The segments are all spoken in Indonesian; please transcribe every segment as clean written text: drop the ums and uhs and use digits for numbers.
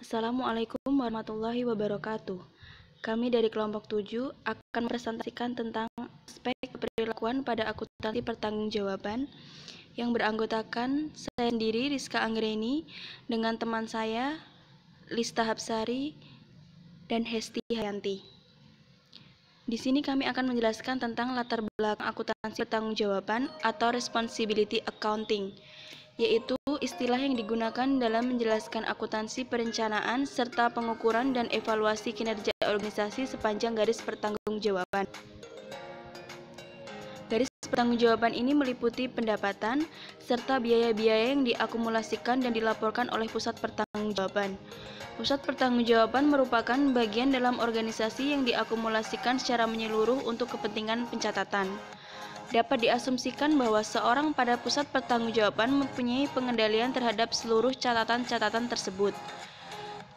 Assalamualaikum warahmatullahi wabarakatuh. Kami dari kelompok 7 akan mempresentasikan tentang aspek perilakuan pada akuntansi pertanggungjawaban yang beranggotakan saya sendiri, Rizka Anggreni, dengan teman saya, Lista Hapsari, dan Hesti Hayanti. Di sini kami akan menjelaskan tentang latar belakang akuntansi pertanggungjawaban atau responsibility accounting, yaitu istilah yang digunakan dalam menjelaskan akuntansi perencanaan serta pengukuran dan evaluasi kinerja organisasi sepanjang garis pertanggungjawaban. Garis pertanggungjawaban ini meliputi pendapatan serta biaya-biaya yang diakumulasikan dan dilaporkan oleh pusat pertanggungjawaban. Pusat pertanggungjawaban merupakan bagian dalam organisasi yang diakumulasikan secara menyeluruh untuk kepentingan pencatatan. Dapat diasumsikan bahwa seorang pada pusat pertanggungjawaban mempunyai pengendalian terhadap seluruh catatan-catatan tersebut.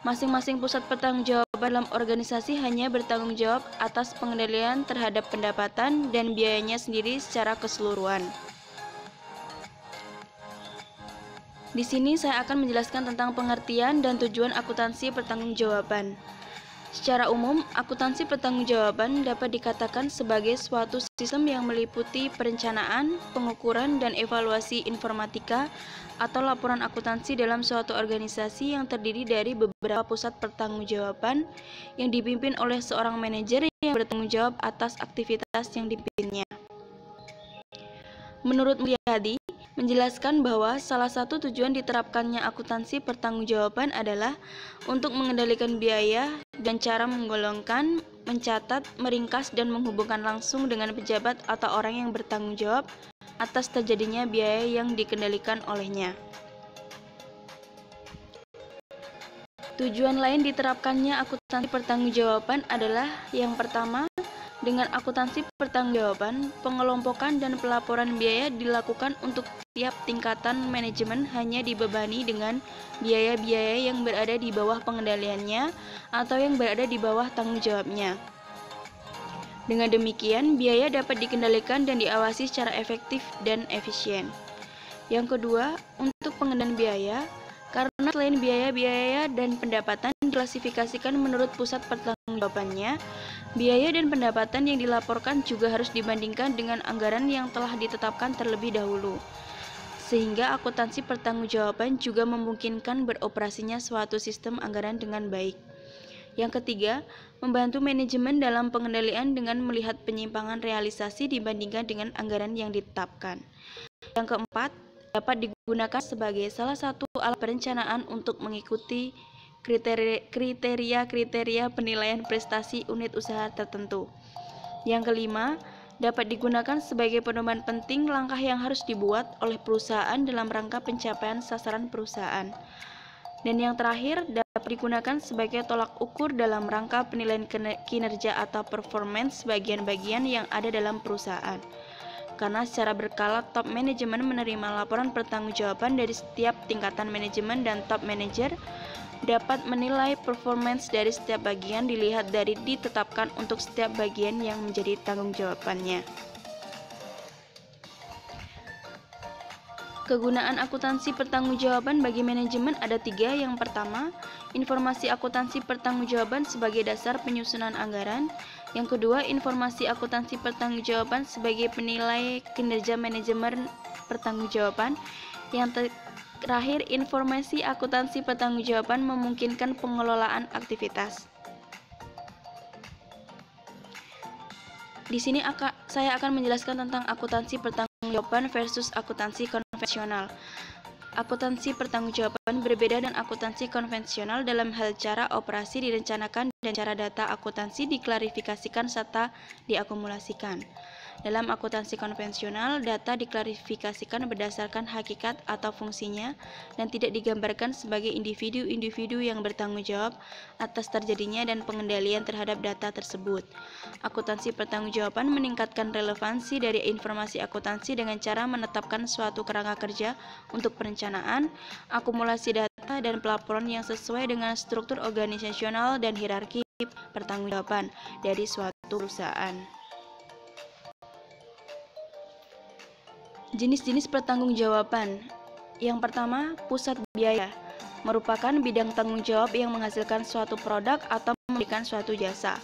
Masing-masing pusat pertanggungjawaban dalam organisasi hanya bertanggung jawab atas pengendalian terhadap pendapatan dan biayanya sendiri secara keseluruhan. Di sini saya akan menjelaskan tentang pengertian dan tujuan akuntansi pertanggungjawaban. Secara umum, akuntansi pertanggungjawaban dapat dikatakan sebagai suatu sistem yang meliputi perencanaan, pengukuran, dan evaluasi informatika atau laporan akuntansi dalam suatu organisasi yang terdiri dari beberapa pusat pertanggungjawaban yang dipimpin oleh seorang manajer yang bertanggung jawab atas aktivitas yang dipimpinnya. Menurut Mulyadi, menjelaskan bahwa salah satu tujuan diterapkannya akuntansi pertanggungjawaban adalah untuk mengendalikan biaya dan cara menggolongkan, mencatat, meringkas, dan menghubungkan langsung dengan pejabat atau orang yang bertanggung jawab atas terjadinya biaya yang dikendalikan olehnya. Tujuan lain diterapkannya akuntansi pertanggungjawaban adalah yang pertama, dengan akuntansi pertanggungjawaban, pengelompokan dan pelaporan biaya dilakukan untuk tiap tingkatan manajemen hanya dibebani dengan biaya-biaya yang berada di bawah pengendaliannya atau yang berada di bawah tanggung jawabnya. Dengan demikian, biaya dapat dikendalikan dan diawasi secara efektif dan efisien. Yang kedua, untuk pengendalian biaya, karena selain biaya-biaya dan pendapatan diklasifikasikan menurut pusat pertanggungjawabannya, biaya dan pendapatan yang dilaporkan juga harus dibandingkan dengan anggaran yang telah ditetapkan terlebih dahulu. Sehingga akuntansi pertanggungjawaban juga memungkinkan beroperasinya suatu sistem anggaran dengan baik. Yang ketiga, membantu manajemen dalam pengendalian dengan melihat penyimpangan realisasi dibandingkan dengan anggaran yang ditetapkan. Yang keempat, dapat digunakan sebagai salah satu alat perencanaan untuk mengikuti kriteria-kriteria penilaian prestasi unit usaha tertentu. Yang kelima, dapat digunakan sebagai pedoman penting langkah yang harus dibuat oleh perusahaan dalam rangka pencapaian sasaran perusahaan. Dan yang terakhir, dapat digunakan sebagai tolak ukur dalam rangka penilaian kinerja atau performance bagian-bagian yang ada dalam perusahaan. Karena secara berkala top manajemen menerima laporan pertanggungjawaban dari setiap tingkatan manajemen dan top manager dapat menilai performance dari setiap bagian dilihat dari ditetapkan untuk setiap bagian yang menjadi tanggung jawabannya. Kegunaan akuntansi pertanggungjawaban bagi manajemen ada 3. Yang pertama, informasi akuntansi pertanggungjawaban sebagai dasar penyusunan anggaran. Yang kedua, informasi akuntansi pertanggungjawaban sebagai penilai kinerja manajemen pertanggungjawaban. Yang terakhir, informasi akuntansi pertanggungjawaban memungkinkan pengelolaan aktivitas. Di sini saya akan menjelaskan tentang akuntansi pertanggungjawaban versus akuntansi konvensional. Akuntansi pertanggungjawaban berbeda dengan akuntansi konvensional dalam hal cara operasi direncanakan dan cara data akuntansi diklarifikasikan serta diakumulasikan. Dalam akuntansi konvensional, data diklarifikasikan berdasarkan hakikat atau fungsinya dan tidak digambarkan sebagai individu-individu yang bertanggung jawab atas terjadinya dan pengendalian terhadap data tersebut. Akuntansi pertanggungjawaban meningkatkan relevansi dari informasi akuntansi dengan cara menetapkan suatu kerangka kerja untuk perencanaan, akumulasi data, dan pelaporan yang sesuai dengan struktur organisasional dan hierarki pertanggungjawaban dari suatu perusahaan. Jenis-jenis pertanggungjawaban. Yang pertama, pusat biaya. merupakan bidang tanggung jawab yang menghasilkan suatu produk atau memberikan suatu jasa.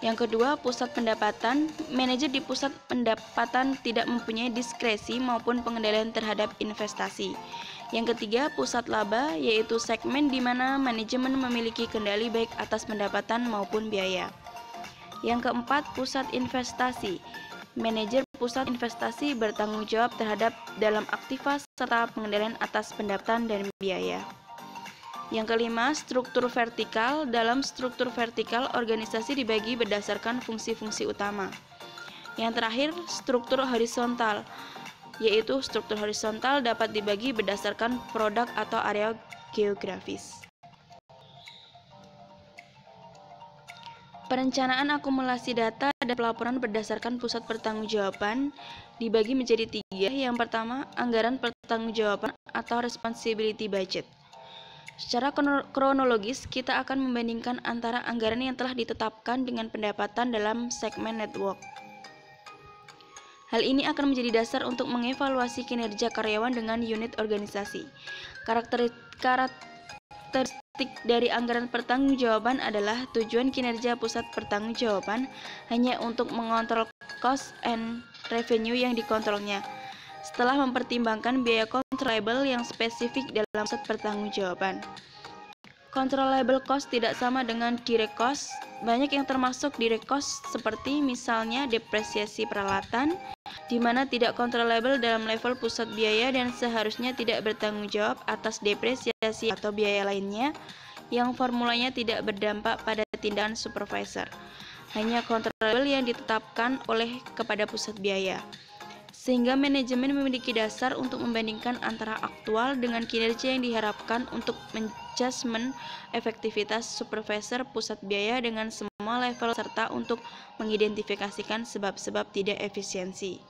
Yang kedua, pusat pendapatan. Manajer di pusat pendapatan tidak mempunyai diskresi maupun pengendalian terhadap investasi. Yang ketiga, pusat laba, yaitu segmen di mana manajemen memiliki kendali baik atas pendapatan maupun biaya. Yang keempat, pusat investasi. Manajer pusat investasi bertanggung jawab terhadap dalam aktiva serta pengendalian atas pendapatan dan biaya. Yang kelima, struktur vertikal. Dalam struktur vertikal, organisasi dibagi berdasarkan fungsi-fungsi utama. Yang terakhir, struktur horizontal, yaitu struktur horizontal dapat dibagi berdasarkan produk atau area geografis. Perencanaan akumulasi data dan pelaporan berdasarkan pusat pertanggungjawaban dibagi menjadi 3. Yang pertama, anggaran pertanggungjawaban atau responsibility budget. Secara kronologis, kita akan membandingkan antara anggaran yang telah ditetapkan dengan pendapatan dalam segmen network. Hal ini akan menjadi dasar untuk mengevaluasi kinerja karyawan dengan unit organisasi. Karakteristik dari anggaran pertanggungjawaban adalah tujuan kinerja pusat pertanggungjawaban hanya untuk mengontrol cost and revenue yang dikontrolnya, setelah mempertimbangkan biaya controllable yang spesifik dalam pusat pertanggungjawaban. Controllable cost tidak sama dengan direct cost. Banyak yang termasuk direct cost seperti misalnya depresiasi peralatan, di mana tidak controllable dalam level pusat biaya dan seharusnya tidak bertanggung jawab atas depresiasi atau biaya lainnya yang formulanya tidak berdampak pada tindakan supervisor. Hanya controllable yang ditetapkan oleh kepada pusat biaya. Sehingga manajemen memiliki dasar untuk membandingkan antara aktual dengan kinerja yang diharapkan untuk menjudgment efektivitas supervisor pusat biaya dengan semua level serta untuk mengidentifikasikan sebab-sebab tidak efisiensi.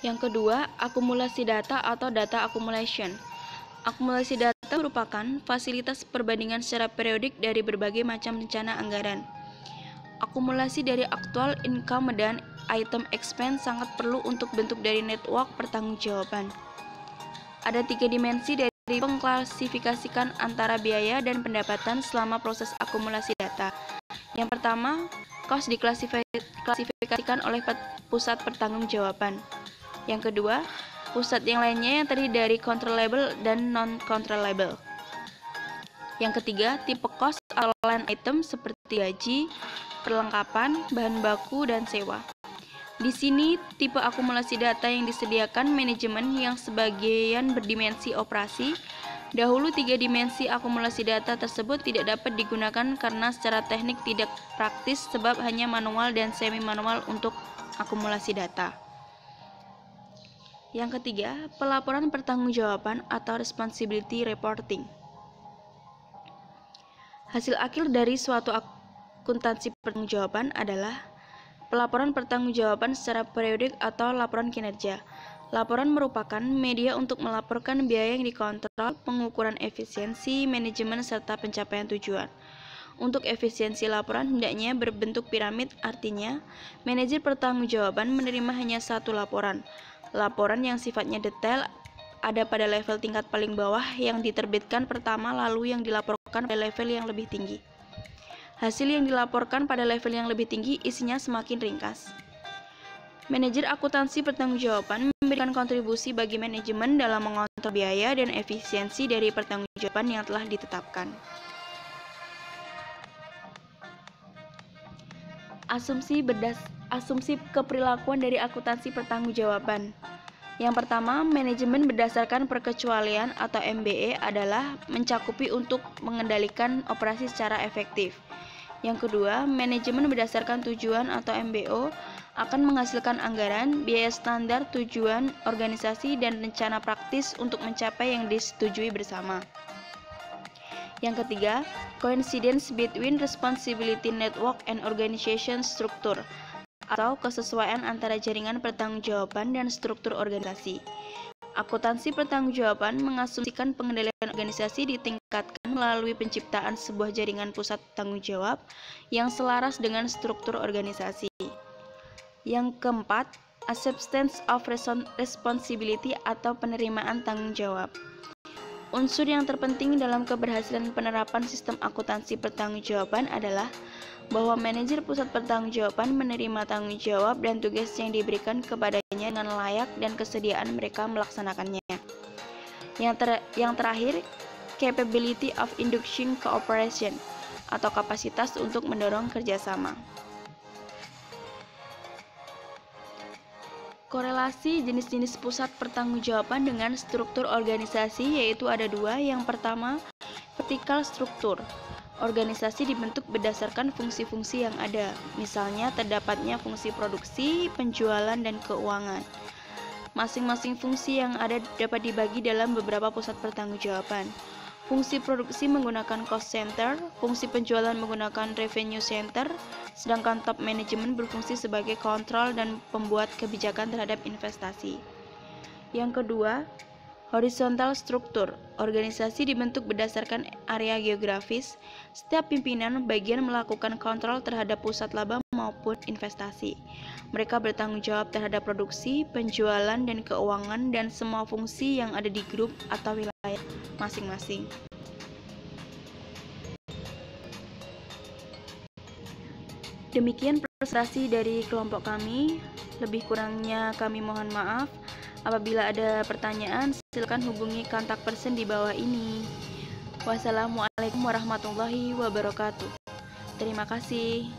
Yang kedua, akumulasi data atau data accumulation. Akumulasi data merupakan fasilitas perbandingan secara periodik dari berbagai macam rencana anggaran. Akumulasi dari aktual income dan item expense sangat perlu untuk bentuk dari network pertanggungjawaban. Ada 3 dimensi dari pengklasifikasikan antara biaya dan pendapatan selama proses akumulasi data. Yang pertama, cost diklasifikasikan oleh pusat pertanggungjawaban. Yang kedua, pusat yang lainnya yang terdiri dari controllable dan non-controllable. Yang ketiga, tipe cost atau line item seperti gaji, perlengkapan, bahan baku, dan sewa. Di sini, tipe akumulasi data yang disediakan manajemen yang sebagian berdimensi operasi. Dahulu 3 dimensi akumulasi data tersebut tidak dapat digunakan karena secara teknik tidak praktis sebab hanya manual dan semi-manual untuk akumulasi data. Yang ketiga, pelaporan pertanggungjawaban atau responsibility reporting. Hasil akhir dari suatu akuntansi pertanggungjawaban adalah pelaporan pertanggungjawaban secara periodik atau laporan kinerja. Laporan merupakan media untuk melaporkan biaya yang dikontrol, pengukuran efisiensi, manajemen, serta pencapaian tujuan. Untuk efisiensi laporan hendaknya berbentuk piramid, artinya manajer pertanggungjawaban menerima hanya satu laporan. Laporan yang sifatnya detail ada pada level tingkat paling bawah yang diterbitkan pertama lalu yang dilaporkan pada level yang lebih tinggi. Hasil yang dilaporkan pada level yang lebih tinggi isinya semakin ringkas. Manajer akuntansi pertanggungjawaban memberikan kontribusi bagi manajemen dalam mengontrol biaya dan efisiensi dari pertanggungjawaban yang telah ditetapkan. Asumsi keperilakuan dari akuntansi pertanggungjawaban. Yang pertama, manajemen berdasarkan perkecualian atau MBE adalah mencakupi untuk mengendalikan operasi secara efektif. Yang kedua, manajemen berdasarkan tujuan atau MBO akan menghasilkan anggaran, biaya standar, tujuan, organisasi, dan rencana praktis untuk mencapai yang disetujui bersama. Yang ketiga, coincidence between responsibility network and organization structure atau kesesuaian antara jaringan pertanggungjawaban dan struktur organisasi. Akuntansi pertanggungjawaban mengasumsikan pengendalian organisasi ditingkatkan melalui penciptaan sebuah jaringan pusat tanggung jawab yang selaras dengan struktur organisasi. Yang keempat, acceptance of responsibility atau penerimaan tanggung jawab. Unsur yang terpenting dalam keberhasilan penerapan sistem akuntansi pertanggungjawaban adalah bahwa manajer pusat pertanggungjawaban menerima tanggung jawab dan tugas yang diberikan kepadanya dengan layak dan kesediaan mereka melaksanakannya. Yang terakhir, capability of inducing cooperation atau kapasitas untuk mendorong kerjasama. Korelasi jenis-jenis pusat pertanggungjawaban dengan struktur organisasi yaitu ada dua. Yang pertama, vertikal struktur. Organisasi dibentuk berdasarkan fungsi-fungsi yang ada. Misalnya terdapatnya fungsi produksi, penjualan, dan keuangan. Masing-masing fungsi yang ada dapat dibagi dalam beberapa pusat pertanggungjawaban. Fungsi produksi menggunakan cost center, fungsi penjualan menggunakan revenue center, sedangkan top management berfungsi sebagai kontrol dan pembuat kebijakan terhadap investasi. Yang kedua, horizontal struktur. Organisasi dibentuk berdasarkan area geografis. Setiap pimpinan bagian melakukan kontrol terhadap pusat laba maupun investasi. Mereka bertanggung jawab terhadap produksi, penjualan, dan keuangan dan semua fungsi yang ada di grup atau wilayah masing-masing. Demikian presentasi dari kelompok kami. Lebih kurangnya kami mohon maaf. Apabila ada pertanyaan, silakan hubungi kontak person di bawah ini. Wassalamualaikum warahmatullahi wabarakatuh. Terima kasih.